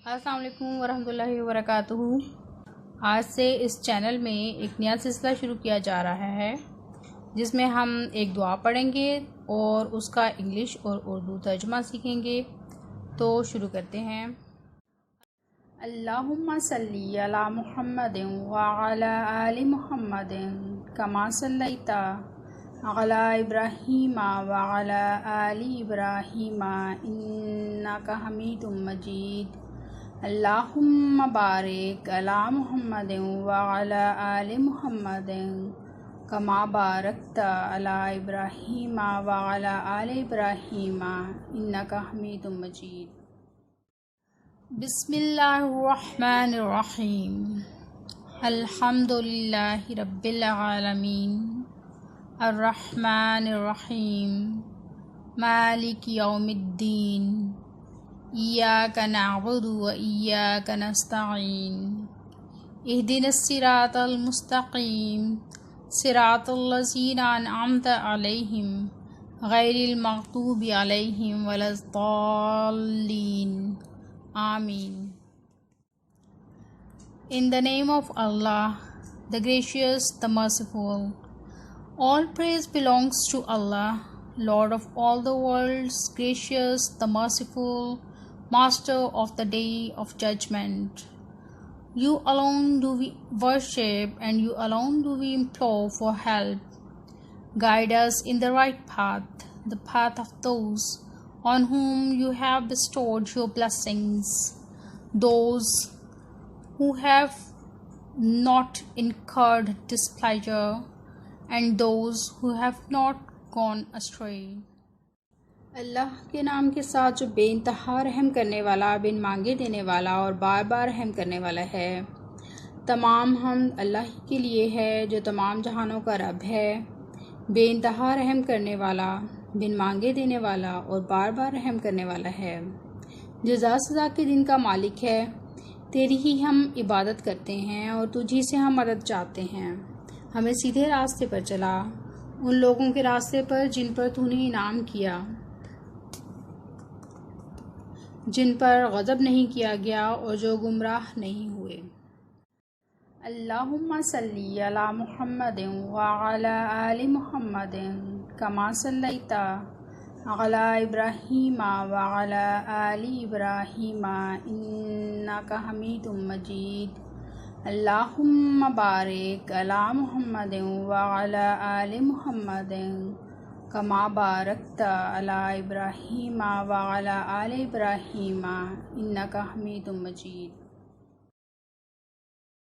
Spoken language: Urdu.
السلام علیکم ورحمۃ اللہ وبرکاتہ۔ آج سے اس چینل میں ایک نیا سلسلہ شروع کیا جا رہا ہے جس میں ہم ایک دعا پڑھیں گے اور اس کا انگلش اور اردو ترجمہ سیکھیں گے۔ تو شروع کرتے ہیں۔ اللہم صلی علی محمد وعلی آل محمد کما صلیت علی ابراہیم وعلی آل ابراہیم انک حمید مجید۔ اللہم بارک علی محمد وعلی آل محمد کما بارکت علی ابراہیم وعلی آل ابراہیم انک حمید مجید۔ بسم اللہ الرحمن الرحیم۔ الحمد للہ رب العالمین الرحمن الرحیم مالک یوم الدین ایاک نعبد و ایاک نستعین اہدنا الصراط المستقیم صراط الذین انعمت علیہم غیر المغضوب علیہم ولا الضالین آمین۔ In the name of Allah, the gracious, the merciful. All praise belongs to Allah, Lord of all the worlds, gracious, the merciful, Master of the day of judgment. You alone do we worship, and you alone do we implore for help. Guide us in the right path, the path of those on whom you have bestowed your blessings, those who have not incurred displeasure, and those who have not gone astray. اللہ کے نام کے ساتھ جو بے انتہا رحم کرنے والا، بن مانگے دینے والا اور بار بار رحم کرنے والا ہے۔ تمام حمد اللہ ہی کے لیے ہے جو تمام جہانوں کا رب ہے، بے انتہا رحم کرنے والا، بن مانگے دینے والا اور بار بار رحم کرنے والا ہے، جزا سزا کے دن کا مالک ہے۔ تیری ہی ہم عبادت کرتے ہیں اور تجھی سے ہم مدد چاہتے ہیں۔ ہمیں سیدھے راستے پر چلا، ان لوگوں کے راستے پر جن پر تو نے انعام کیا، جن پر غضب نہیں کیا گیا اور جو گمراہ نہیں ہوئے۔ اللہم صلی علی محمد وعلی آل محمد کما صلیت علی ابراہیم وعلی آل ابراہیم انک حمید مجید۔ اللہم بارک علی محمد وعلی آل محمد کما بارکت علی ابراہیم وعلی آل ابراہیم انک حمید مجید۔